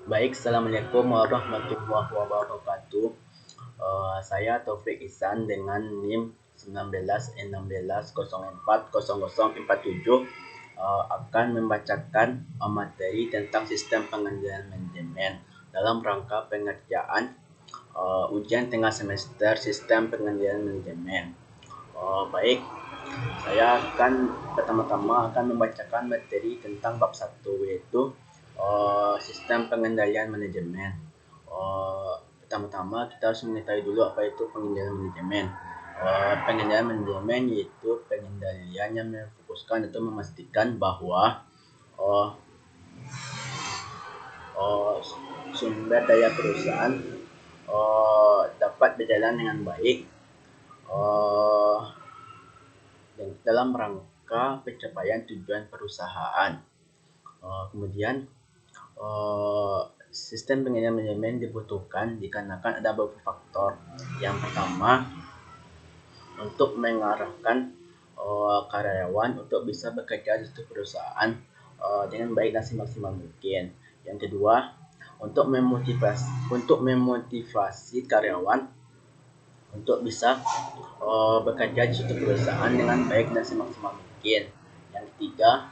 Baik, Assalamualaikum warahmatullahi wabarakatuh. Saya Taufik Ihsan dengan NIM 1916040047 akan membacakan materi tentang sistem pengendalian manajemen dalam rangka pengerjaan ujian tengah semester sistem pengendalian manajemen. Baik, saya akan pertama-tama akan membacakan materi tentang bab 1, yaitu sistem pengendalian manajemen. Pertama-tama kita harus mengetahui dulu apa itu pengendalian manajemen. Pengendalian manajemen yaitu pengendalian yang memfokuskan atau memastikan bahwa uh, sumber daya perusahaan dapat berjalan dengan baik dalam rangka pencapaian tujuan perusahaan. Kemudian sistem pengendalian manajemen dibutuhkan dikarenakan ada beberapa faktor. Yang pertama, untuk mengarahkan karyawan untuk bisa bekerja di suatu perusahaan dengan baik dan semaksimal mungkin. Yang kedua, untuk memotivasi karyawan untuk bisa bekerja di suatu perusahaan dengan baik dan semaksimal mungkin. Yang ketiga,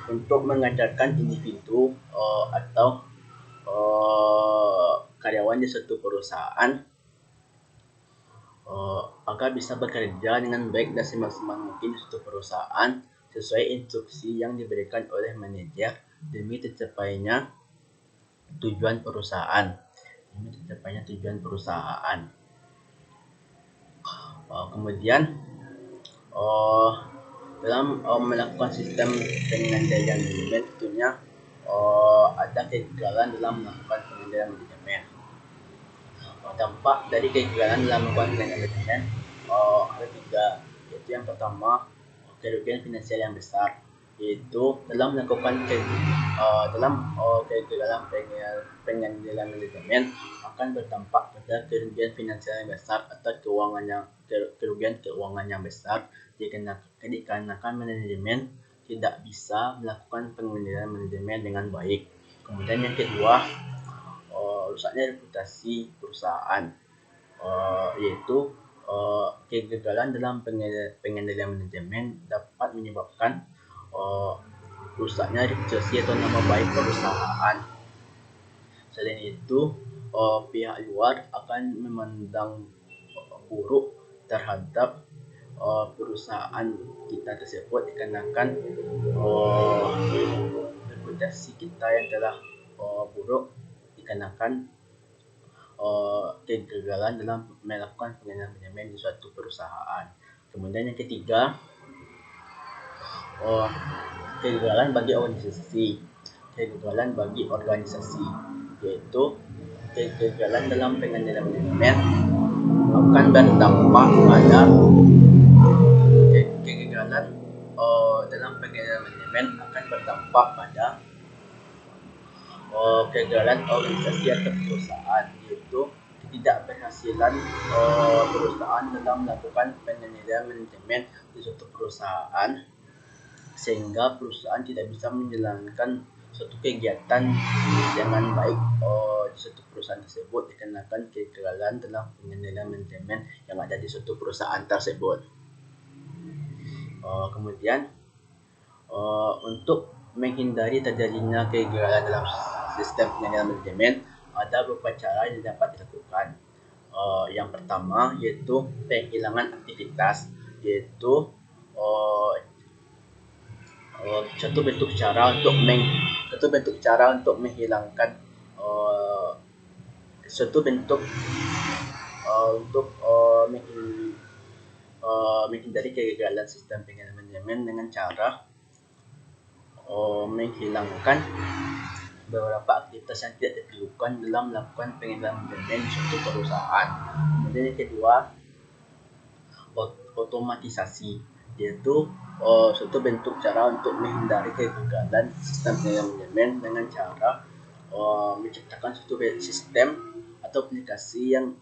untuk mengajarkan individu atau karyawan di suatu perusahaan agar bisa bekerja dengan baik dan semaksimal mungkin di suatu perusahaan sesuai instruksi yang diberikan oleh manajer demi tercapainya tujuan perusahaan. Kemudian dalam melakukan sistem pengendalian manajemen tentunya ada kegagalan dalam melakukan pengendalian manajemen. Dampak dari kegagalan dalam melakukan pengendalian manajemen ada tiga, yaitu yang pertama kerugian finansial yang besar, yaitu dalam melakukan kegagalan pengendalian manajemen akan berdampak pada kerugian finansial yang besar atau kerugian keuangan yang besar dikarenakan manajemen tidak bisa melakukan pengendalian manajemen dengan baik. Kemudian yang kedua, rusaknya reputasi perusahaan, yaitu kegagalan dalam pengendalian manajemen dapat menyebabkan rusaknya reputasi atau nama baik perusahaan. Selain itu, pihak luar akan memandang buruk terhadap perusahaan kita tersebut dikarenakan reputasi kita yang telah buruk dikarenakan kegagalan dalam melakukan pengendalian manajemen di suatu perusahaan. Kemudian yang ketiga, kegagalan bagi organisasi, yaitu kegagalan dalam pengendalian manajemen akan berdampak pada kegagalan organisasi atau perusahaan, yaitu ketidakberhasilan perusahaan dalam melakukan pengendalian manajemen di suatu perusahaan, sehingga perusahaan tidak bisa menjalankan suatu kegiatan dengan baik di suatu perusahaan tersebut dikarenakan kegagalan dalam pengendalian manajemen yang ada di suatu perusahaan tersebut. Kemudian untuk menghindari terjadinya kegagalan dalam sistem pengendalian manajemen, ada beberapa cara yang dapat dilakukan. Yang pertama yaitu penghilangan aktivitas, yaitu satu bentuk cara untuk menghilangkan menghindari kegagalan sistem pengendalian manajemen dengan cara menghilangkan beberapa aktivitas yang tidak diperlukan dalam melakukan pengendalian manajemen di suatu perusahaan. Kemudian yang kedua, otomatisasi, yaitu suatu bentuk cara untuk menghindari kegagalan sistem pengendalian manajemen dengan cara menciptakan suatu sistem atau aplikasi yang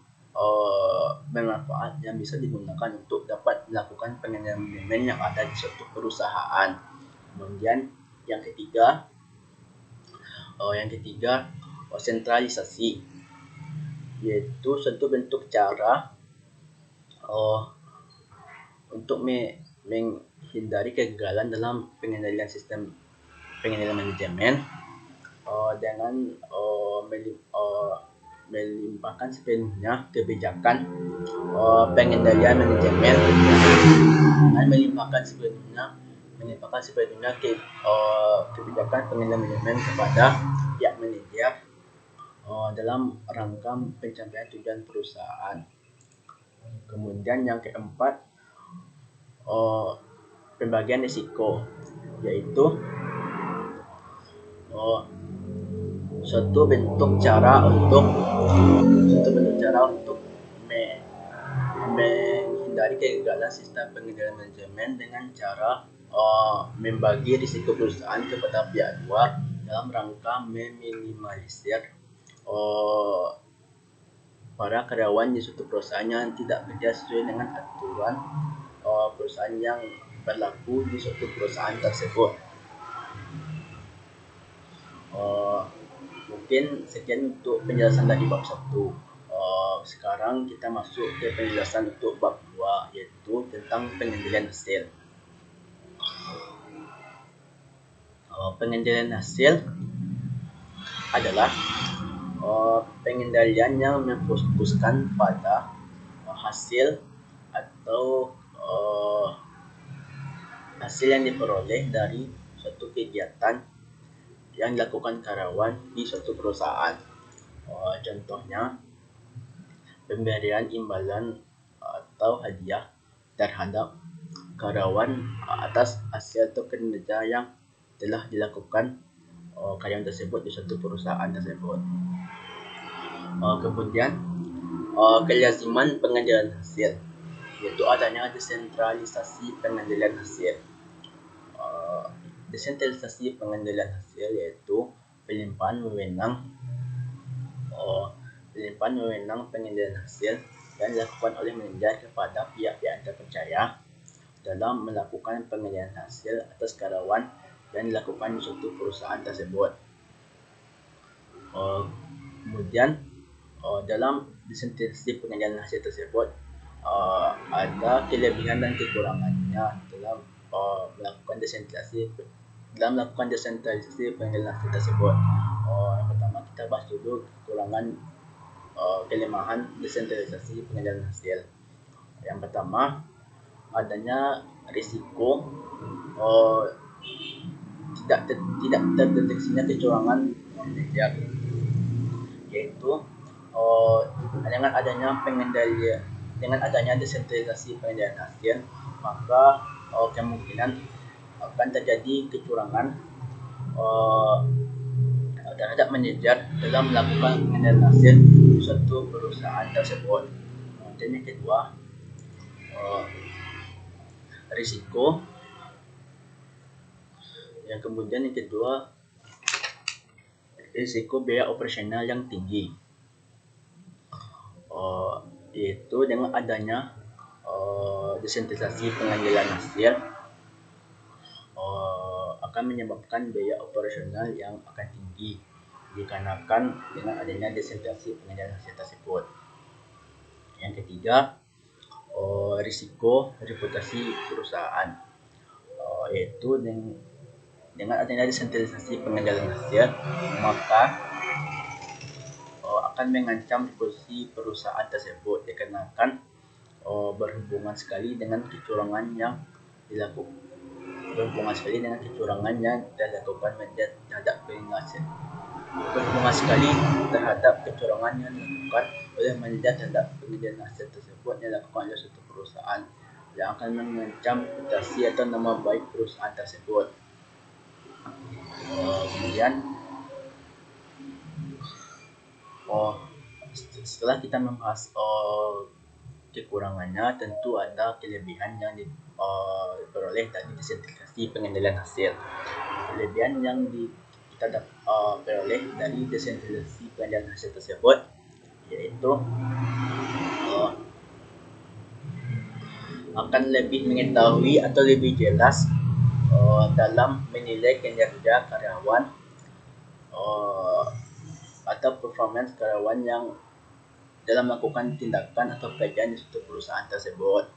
bermanfaat yang bisa digunakan untuk dapat melakukan pengendalian manajemen yang ada di suatu perusahaan. Kemudian yang ketiga, sentralisasi, yaitu suatu bentuk cara untuk menghindari kegagalan dalam pengendalian sistem pengendalian manajemen dengan melimpahkan sepenuhnya kebijakan pengendalian manajemen dengan melimpahkan sepenuhnya kebijakan pengendalian manajemen kepada pihak manajer dalam rangka pencapaian tujuan perusahaan. Kemudian yang keempat, pembagian risiko, yaitu suatu bentuk cara untuk menghindari kegagalan sistem pengendalian manajemen dengan cara membagi risiko perusahaan kepada pihak luar dalam rangka meminimalisir para karyawan di suatu perusahaan yang tidak bekerja sesuai dengan aturan perusahaan yang berlaku di suatu perusahaan tersebut. Mungkin sekian untuk penjelasan dari bab 1. Sekarang kita masuk ke penjelasan untuk bab 2, yaitu tentang pengendalian hasil. Pengendalian hasil adalah pengendalian yang memfokuskan pada hasil atau hasil yang diperoleh dari suatu kegiatan yang dilakukan karyawan di suatu perusahaan. Contohnya, pemberian imbalan atau hadiah terhadap karyawan atas hasil atau kinerja yang telah dilakukan karyawan tersebut di suatu perusahaan tersebut. Kemudian kelaziman pengendalian hasil, yaitu adanya desentralisasi pengendalian hasil. Desentralisasi pengendalian hasil yaitu pelimpahan wewenang pengendalian hasil yang dilakukan oleh manajer kepada pihak-pihak terpercaya dalam melakukan pengendalian hasil atas karyawan yang dilakukan di suatu perusahaan tersebut. Kemudian dalam desentralisasi pengendalian hasil tersebut ada kelebihan dan kekurangannya dalam melakukan desentralisasi pengendalian hasil tersebut. Yang pertama, kita bahas dulu kelemahan desentralisasi pengendalian hasil. Yang pertama, adanya risiko tidak terdeteksinya kecurangan manajer, yaitu dengan adanya desentralisasi pengendalian hasil, maka kemungkinan akan terjadi kecurangan terhadap manajer dalam melakukan pengendalian hasil di suatu perusahaan tersebut. Dan yang kedua, risiko. Risiko biaya operasional yang tinggi, yaitu dengan adanya desentralisasi pengendalian hasil akan menyebabkan biaya operasional yang akan tinggi dikarenakan dengan adanya desentralisasi pengendalian hasil tersebut. Yang ketiga, risiko reputasi perusahaan, yaitu dengan adanya desentralisasi pengendalian hasil, maka akan mengancam reputasi perusahaan tersebut dikarenakan berhubungan sekali dengan kecurangan yang dilakukan oleh manajer terhadap pengendalian hasil tersebut yang dilakukan oleh suatu perusahaan, yang akan mengancam reputasi atau nama baik perusahaan tersebut. Kemudian setelah kita membahas kekurangannya, tentu ada kelebihan yang diperoleh dari desentralisasi pengendalian hasil. Kelebihan yang kita peroleh dari desentralisasi pengendalian hasil tersebut yaitu akan lebih mengetahui atau lebih jelas dalam menilai kinerja karyawan atau performance karyawan yang dalam melakukan tindakan atau pekerjaan di suatu perusahaan tersebut.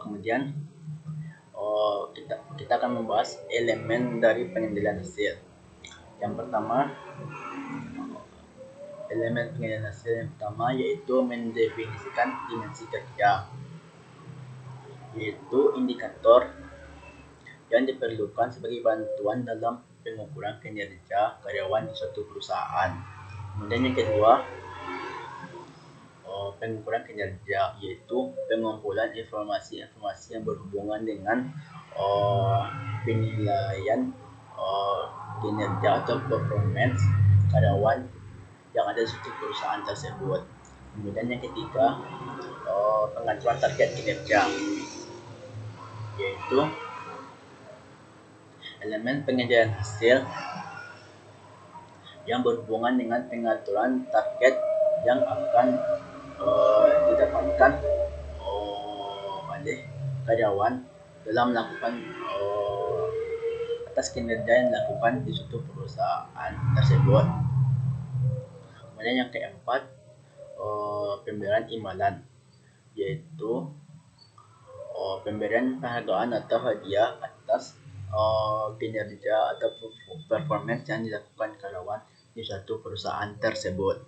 Kemudian kita akan membahas elemen dari pengendalian hasil. Yang pertama, elemen pengendalian hasil yang pertama yaitu mendefinisikan dimensi kerja, yaitu indikator yang diperlukan sebagai bantuan dalam pengukuran kinerja karyawan di suatu perusahaan. Kemudian yang kedua, pengukuran kinerja, yaitu pengumpulan informasi-informasi yang berhubungan dengan penilaian kinerja atau performance karyawan yang ada di suatu perusahaan tersebut. Kemudian yang ketiga, pengaturan target kinerja, yaitu elemen pengendalian hasil yang berhubungan dengan pengaturan target yang akan didapatkan oleh karyawan dalam melakukan atas kinerja yang dilakukan di suatu perusahaan tersebut. Kemudian yang keempat, pemberian imbalan, yaitu pemberian penghargaan atau hadiah atas kinerja atau performance yang dilakukan karyawan di suatu perusahaan tersebut.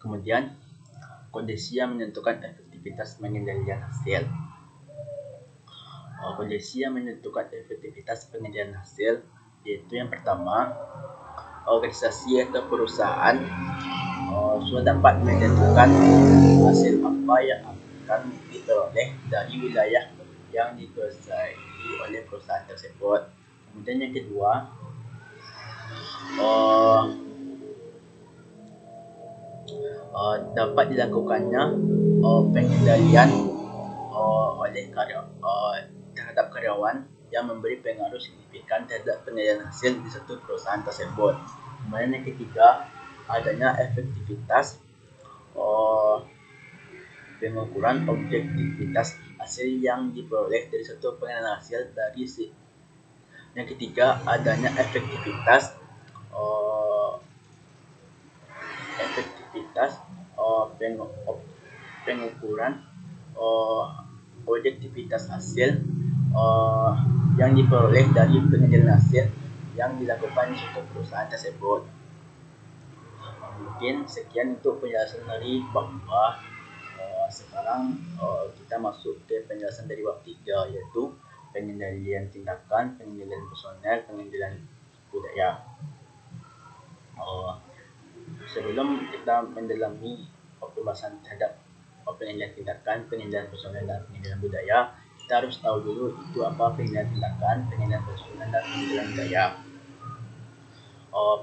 Kemudian kondisi yang menentukan efektivitas pengendalian hasil. Kondisi yang menentukan efektivitas pengendalian hasil yaitu yang pertama, organisasi atau perusahaan sudah dapat menentukan hasil apa yang akan diperoleh dari wilayah yang dikuasai oleh perusahaan tersebut. Kemudian yang kedua, dapat dilakukannya pengendalian oleh terhadap karyawan yang memberi pengaruh signifikan terhadap penilaian hasil di satu perusahaan tersebut. Kemudian yang ketiga, adanya efektivitas pengukuran objektivitas hasil yang diperoleh dari satu penilaian hasil dari yang ketiga, adanya efektivitas pengukuran objektivitas hasil yang diperoleh dari pengendalian hasil yang dilakukan di suatu perusahaan tersebut. Mungkin sekian untuk penjelasan dari bab 2. Sekarang kita masuk ke penjelasan dari bab 3, yaitu pengendalian tindakan, pengendalian personel, pengendalian budaya. Sebelum kita mendalami pembahasan terhadap pengendalian tindakan, pengendalian personel, dan pengendalian budaya, kita harus tahu dulu itu apa pengendalian tindakan, pengendalian personel, dan pengendalian budaya.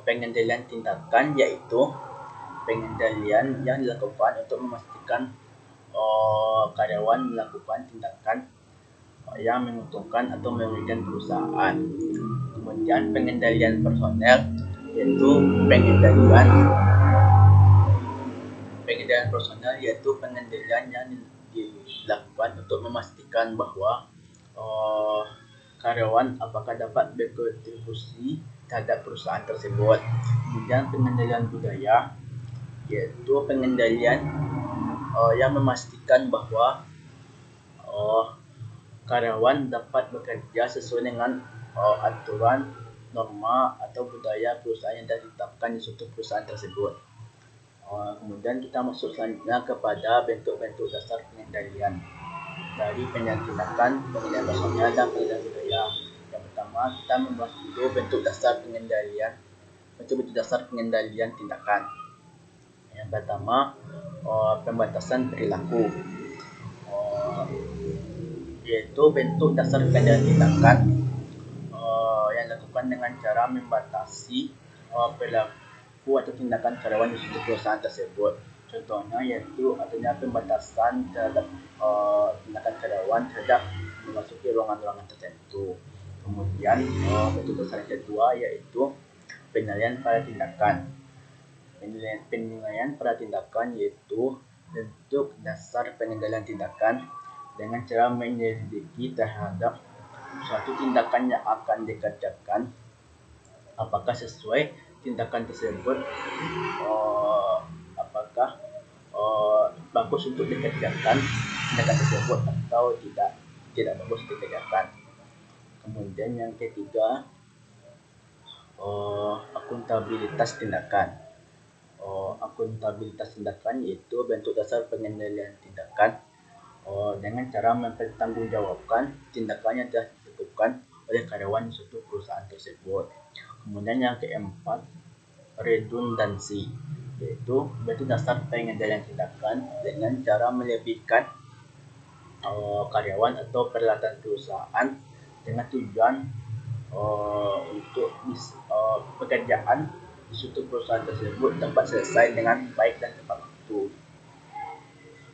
Pengendalian tindakan yaitu pengendalian yang dilakukan untuk memastikan karyawan melakukan tindakan yang menguntungkan atau merugikan perusahaan. Kemudian pengendalian personel yaitu pengendalian personel yaitu pengendalian yang dilakukan untuk memastikan bahwa karyawan apakah dapat berkontribusi terhadap perusahaan tersebut. Kemudian pengendalian budaya yaitu pengendalian yang memastikan bahwa karyawan dapat bekerja sesuai dengan aturan, norma atau budaya perusahaan yang ditetapkan di suatu perusahaan tersebut. Kemudian kita masuk selanjutnya kepada bentuk-bentuk dasar pengendalian dari pengendalian tindakan, pengendalian personel, dan pengendalian budaya. Yang pertama, kita membahas dulu bentuk dasar pengendalian tindakan. Yang pertama, pembatasan perilaku, yaitu bentuk dasar pengendalian tindakan yang dilakukan dengan cara membatasi perilaku atau tindakan karyawan di suatu perusahaan tersebut. Contohnya yaitu adanya pembatasan terhadap tindakan karyawan terhadap memasuki ruangan-ruangan tertentu. Kemudian bentuk dasar yang kedua yaitu penilaian pada tindakan. penilaian pada tindakan yaitu bentuk dasar pengendalian tindakan dengan cara menyelidiki terhadap suatu tindakan yang akan dikerjakan apakah sesuai tindakan tersebut, apakah bagus untuk dikerjakan tindakan tersebut atau tidak bagus dikerjakan. Kemudian yang ketiga, akuntabilitas tindakan. Akuntabilitas tindakan yaitu bentuk dasar pengendalian tindakan dengan cara mempertanggungjawabkan tindakan yang telah dilakukan oleh karyawan di suatu perusahaan tersebut. Kemudian yang keempat, redundansi, yaitu bentuk dasar pengendalian tindakan dengan cara melebihkan karyawan atau peralatan perusahaan dengan tujuan untuk pekerjaan di suatu perusahaan tersebut dapat selesai dengan baik dan tepat waktu.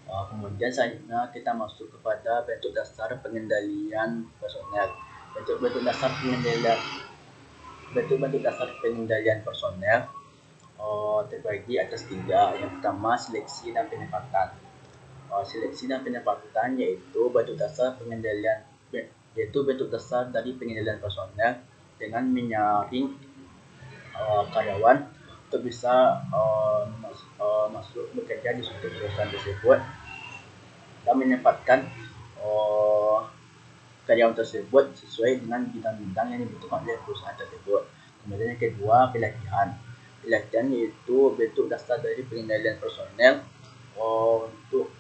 Kemudian selanjutnya kita masuk kepada bentuk dasar pengendalian personel. Bentuk dasar pengendalian personel terbagi atas 3. Yang pertama, seleksi dan penempatan. Seleksi dan penempatan yaitu bentuk dasar dari pengendalian personel dengan menyaring karyawan untuk bisa masuk bekerja di suatu perusahaan tersebut dan menempatkan karyawan tersebut sesuai dengan bidang-bidang yang dibutuhkan oleh perusahaan tersebut. Kemudian yang kedua, pelatihan. Pelatihan yaitu bentuk dasar dari pengendalian personel untuk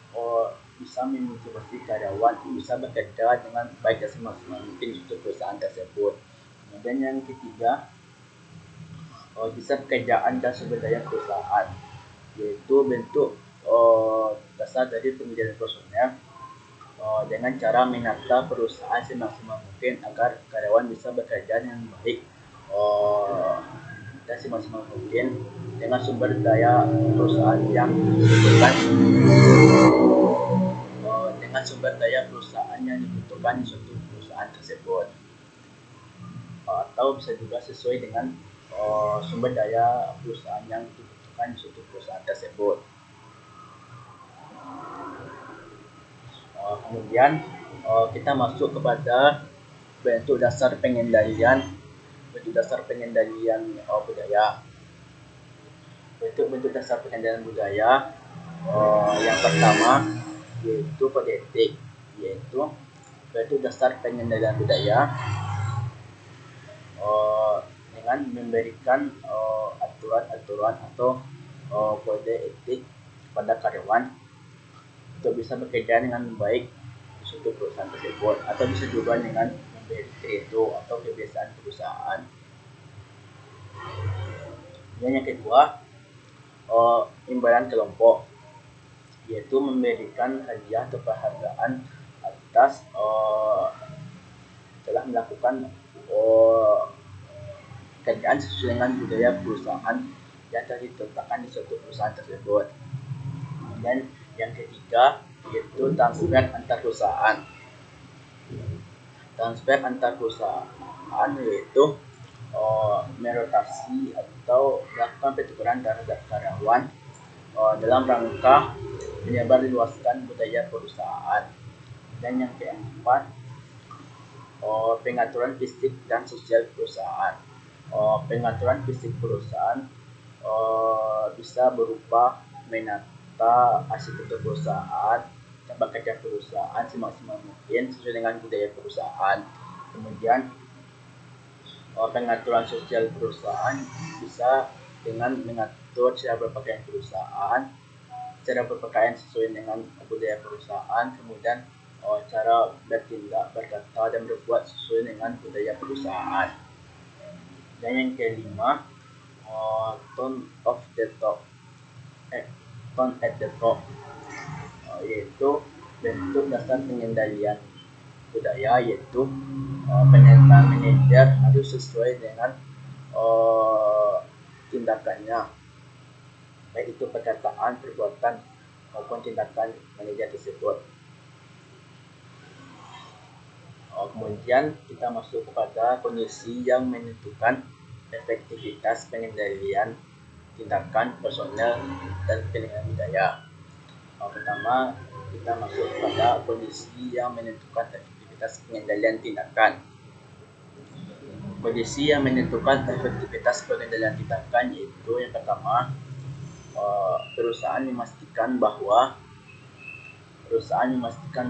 bisa memotivasi karyawan bisa bekerja dengan baik dan semaksimal mungkin di perusahaan tersebut. Kemudian yang ketiga, bisa pekerjaan dan sumber daya perusahaan, yaitu bentuk dasar dari pengendalian personel dengan cara menata perusahaan semaksimal mungkin agar karyawan bisa bekerja dengan baik dan semaksimal mungkin dengan sumber daya perusahaan yang dibutuhkan di suatu perusahaan tersebut, atau bisa juga sesuai dengan sumber daya perusahaan yang dibutuhkan di suatu perusahaan tersebut. Kemudian kita masuk kepada bentuk dasar pengendalian budaya. Bentuk dasar pengendalian budaya yang pertama yaitu kode etik, yaitu bentuk dasar pengendalian budaya dengan memberikan aturan-aturan atau kode etik pada karyawan untuk bisa bekerja dengan baik di suatu perusahaan tersebut, atau bisa juga dengan memberi credo atau kebiasaan perusahaan. Dan yang kedua, imbalan kelompok, yaitu memberikan hadiah atau penghargaan atas telah melakukan pekerjaan sesuai dengan budaya perusahaan yang telah ditetapkan di suatu perusahaan tersebut. Dan yang ketiga yaitu transfer antar perusahaan. Transfer antar perusahaan yaitu merotasi atau melakukan pertukaran terhadap karyawan dalam rangka menyebarluaskan budaya perusahaan. Dan yang keempat, pengaturan fisik dan sosial perusahaan. Pengaturan fisik perusahaan bisa berupa menata arsitektur perusahaan, tempat kerja perusahaan semaksimal mungkin sesuai dengan budaya perusahaan. Kemudian pengaturan sosial perusahaan bisa dengan mengatur cara berpakaian perusahaan, cara berpakaian sesuai dengan budaya perusahaan, kemudian cara bertindak, berkata dan berbuat sesuai dengan budaya perusahaan. Dan yang kelima, tone at the top, yaitu bentuk dasar pengendalian budaya, yaitu pernyataan manajer harus sesuai dengan tindakannya, baik itu perkataan, perbuatan maupun tindakan manajer tersebut. Kemudian kita masuk kepada kondisi yang menentukan efektivitas pengendalian tindakan personel dan penilaian budaya. Pertama, kita masuk pada kondisi yang menentukan efektivitas pengendalian tindakan. Kondisi yang menentukan efektivitas pengendalian tindakan yaitu yang pertama, perusahaan memastikan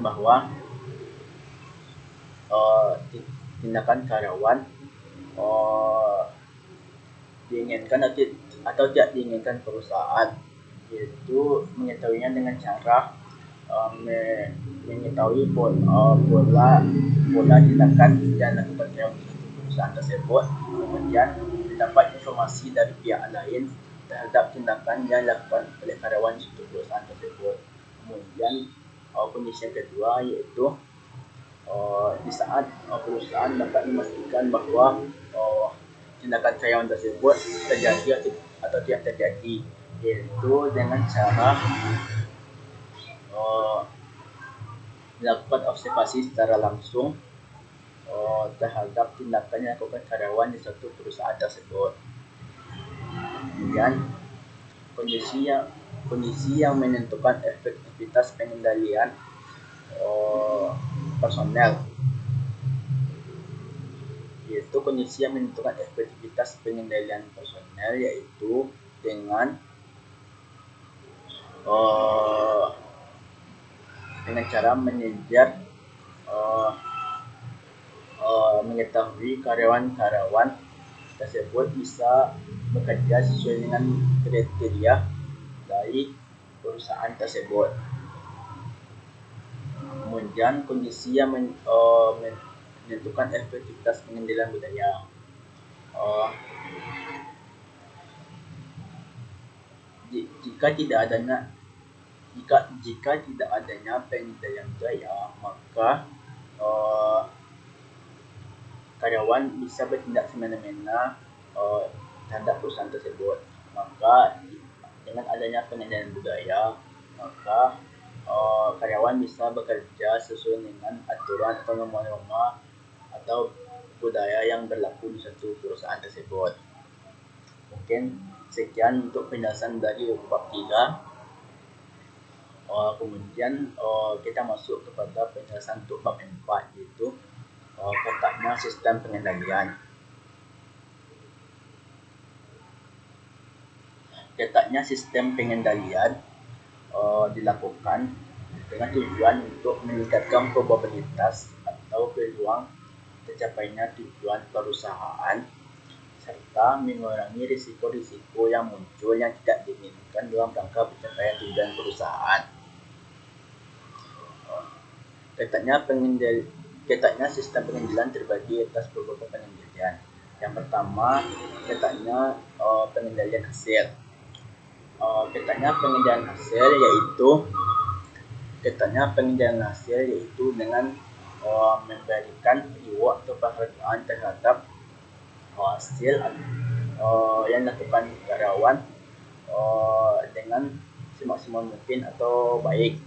bahwa tindakan karyawan diinginkan atau tidak diinginkan perusahaan, yaitu mengetahuinya dengan cara mengetahui pola tindakan yang dilakukan oleh perusahaan tersebut, kemudian mendapat informasi dari pihak lain terhadap tindakan yang dilakukan oleh karyawan suatu perusahaan tersebut. Kemudian kondisi yang kedua yaitu di saat perusahaan dapat memastikan bahwa tindakan karyawan tersebut terjadi atau tidak terjadi, yaitu dengan cara melakukan observasi secara langsung terhadap tindakan yang dilakukan karyawan di suatu perusahaan tersebut. Kemudian kondisi yang menentukan efektivitas pengendalian personel, yaitu kondisi yang menentukan efektivitas pengendalian personel yaitu dengan cara manajer mengetahui karyawan tersebut bisa bekerja sesuai dengan kriteria dari perusahaan tersebut. Kemudian kondisi yang menentukan efektivitas pengendalian budaya. Jika tidak adanya pengendalian budaya, maka karyawan bisa bertindak semena-mena terhadap perusahaan tersebut. Maka dengan adanya pengendalian budaya, maka karyawan bisa bekerja sesuai dengan aturan atau norma-norma atau budaya yang berlaku di suatu perusahaan tersebut. Mungkin sekian untuk penjelasan dari bab 3. Kemudian kita masuk kepada penjelasan untuk bab 4, yaitu ketatnya sistem pengendalian. Ketatnya sistem pengendalian dilakukan dengan tujuan untuk meningkatkan probabilitas atau peluang tercapainya tujuan perusahaan serta mengurangi risiko-risiko yang muncul yang tidak diinginkan dalam rangka pencapaian tujuan perusahaan. Ketatnya sistem pengendalian terbagi atas beberapa pengendalian. Yang pertama, ketatnya pengendalian hasil. Ketatnya pengendalian hasil yaitu dengan memberikan reward atau penghargaan terhadap hasil yang dilakukan karyawan dengan semaksimal mungkin atau baik.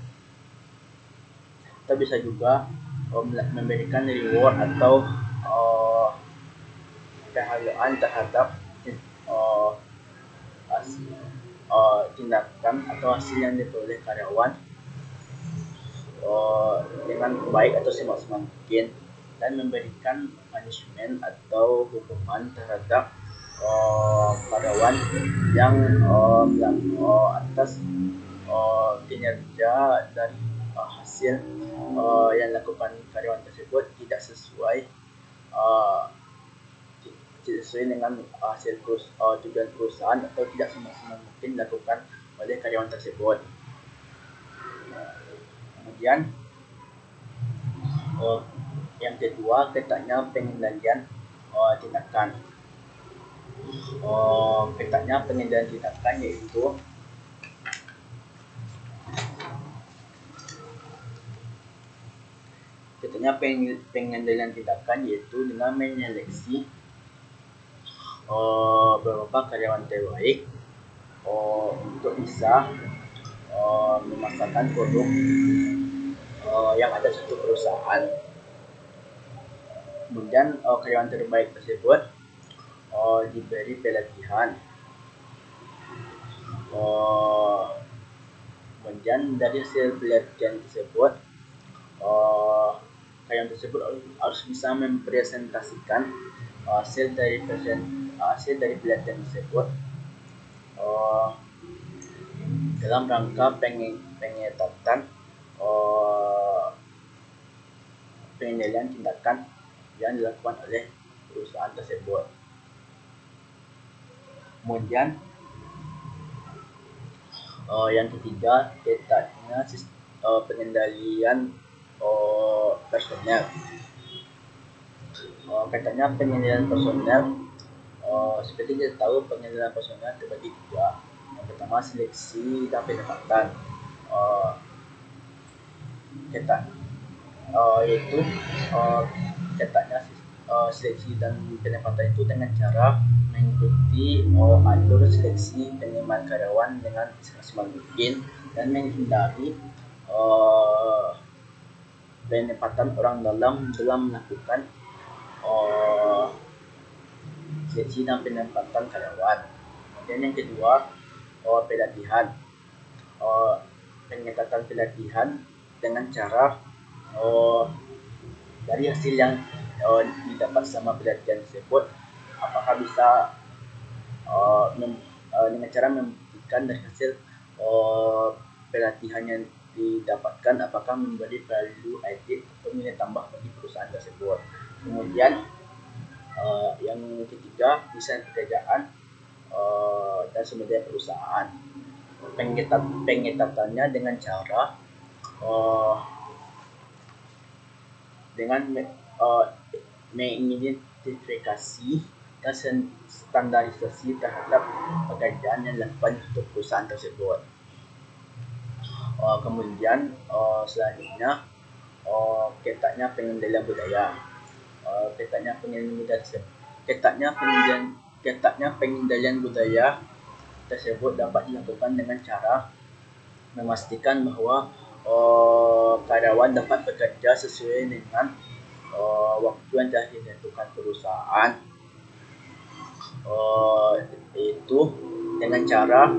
Kita bisa juga memberikan reward atau penghargaan terhadap tindakan atau hasil yang diperoleh karyawan dengan baik atau semaksimal mungkin, dan memberikan punishment atau hukuman terhadap karyawan yang atas kinerja dari hasil yang dilakukan karyawan tersebut tidak sesuai dengan hasil tujuan perusahaan atau tidak semaksimal mungkin dilakukan oleh karyawan tersebut. Kemudian yang kedua, ketatnya pengendalian tindakan. Ketatnya pengendalian tindakan yaitu dengan menyeleksi beberapa karyawan terbaik untuk bisa memasarkan produk yang ada suatu perusahaan. Kemudian karyawan terbaik tersebut diberi pelatihan uh, kemudian dari hasil penelitian tersebut, karyawan tersebut harus bisa mempresentasikan hasil dari penelitian tersebut uh, dalam rangka pengetatan pengendalian tindakan yang dilakukan oleh perusahaan tersebut. Kemudian yang ketiga, ketatnya pengendalian personel. Ketatnya pengendalian personel, seperti kita tahu pengendalian personel terbagi tiga. Yang pertama seleksi dan penempatan. Ketat yaitu ketatnya seleksi dan penempatan itu dengan cara mengikuti alur seleksi penerimaan karyawan dengan semaksimal mungkin dan menghindari penempatan orang dalam melakukan seleksi dan penempatan karyawan. Dan yang kedua, pelatihan, pengetatan pelatihan dengan cara dari hasil yang didapat sama pelatihan tersebut, apakah bisa dengan cara membuktikan dari hasil pelatihan yang didapatkan apakah memberi value added atau nilai tambah bagi perusahaan tersebut. Kemudian yang ketiga, desain pekerjaan dan sumber daya perusahaan. Pengetatannya dengan cara dengan mengidentifikasi dan standarisasi terhadap pekerjaan yang dilakukan untuk perusahaan tersebut. Kemudian selanjutnya ketatnya pengendalian budaya. Ketatnya pengendalian budaya tersebut dapat dilakukan dengan cara memastikan bahwa karyawan dapat bekerja sesuai dengan waktu yang telah ditentukan perusahaan, itu dengan cara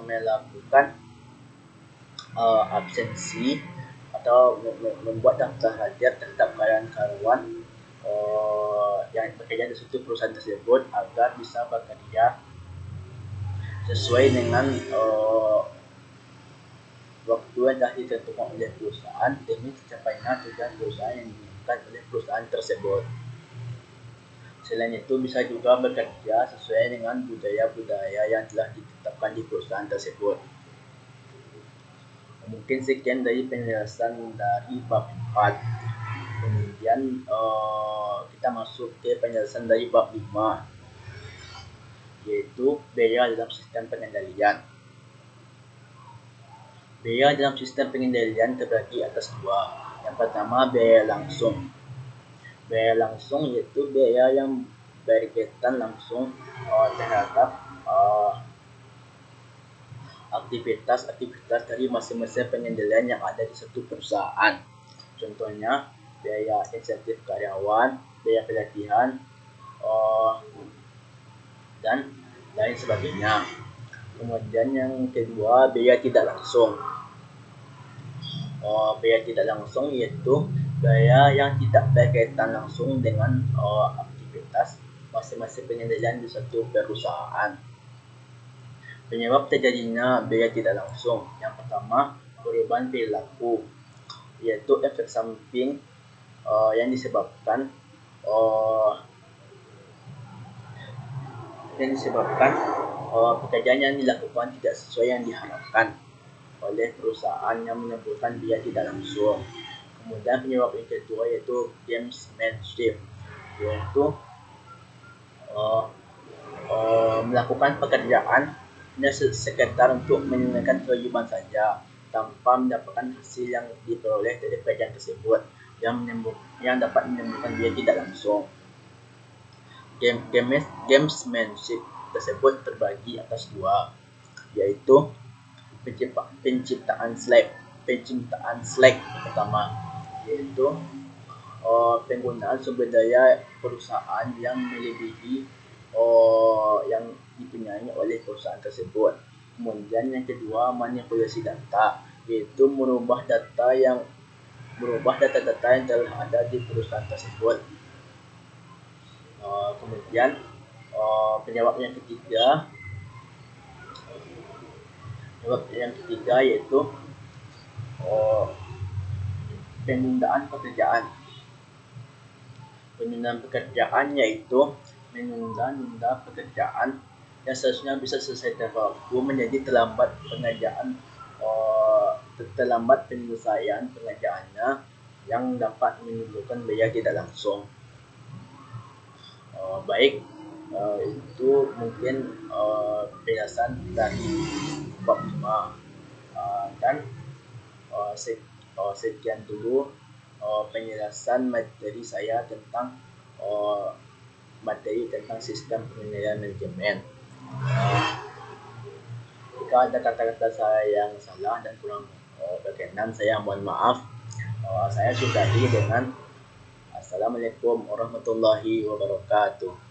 melakukan absensi atau membuat daftar hajat terhadap karyawan yang bekerja di suatu perusahaan tersebut agar bisa bekerja sesuai dengan waktu yang telah ditentukan oleh perusahaan demi tercapainya tujuan perusahaan yang diinginkan oleh perusahaan tersebut. Selain itu bisa juga bekerja sesuai dengan budaya-budaya yang telah ditetapkan di perusahaan tersebut. Mungkin sekian dari penjelasan dari bab 4. Kemudian kita masuk ke penjelasan dari bab 5, yaitu biaya dalam sistem pengendalian. Biaya dalam sistem pengendalian terbagi atas dua. Yang pertama, biaya langsung. Biaya langsung yaitu biaya yang berkaitan langsung terhadap aktivitas dari masing-masing pengendalian yang ada di satu perusahaan. Contohnya biaya insentif karyawan, biaya pelatihan, dan lain sebagainya. Kemudian yang kedua, biaya tidak langsung. Biaya tidak langsung yaitu biaya yang tidak berkaitan langsung dengan aktivitas masing-masing pengendalian di satu perusahaan. Penyebab terjadinya biaya tidak langsung, yang pertama, perubahan perilaku, yaitu efek samping yang disebabkan pekerjaan yang dilakukan tidak sesuai yang diharapkan oleh perusahaan yang menimbulkan biaya tidak langsung. Kemudian penyebab yang kedua yaitu gamesmanship, yaitu melakukan pekerjaan hanya sekedar untuk menunaikan kewajiban saja tanpa mendapatkan hasil yang diperoleh dari pekerjaan tersebut yang dapat menimbulkan biaya tidak langsung. Gamesmanship tersebut terbagi atas dua, yaitu penciptaan slack pertama, yaitu penggunaan sumber daya perusahaan yang melebihi yang dipunyai oleh perusahaan tersebut. Kemudian yang kedua, manipulasi data, yaitu merubah data-data yang telah ada di perusahaan tersebut. Kemudian penyebab yang ketiga yaitu penundaan pekerjaan. Penundaan pekerjaan yaitu menunda pekerjaan yang seharusnya bisa selesai tepat waktu menjadi terlambat penyelesaian pengerjaannya, yang dapat menimbulkan biaya tidak langsung. Baik, itu mungkin penjelasan dari bab 5. Dan sekian dulu penjelasan materi saya tentang sistem penilaian manajemen. Jika ada kata-kata saya yang salah dan kurang berkenan, saya mohon maaf. Saya sudahi dengan Assalamualaikum warahmatullahi wabarakatuh.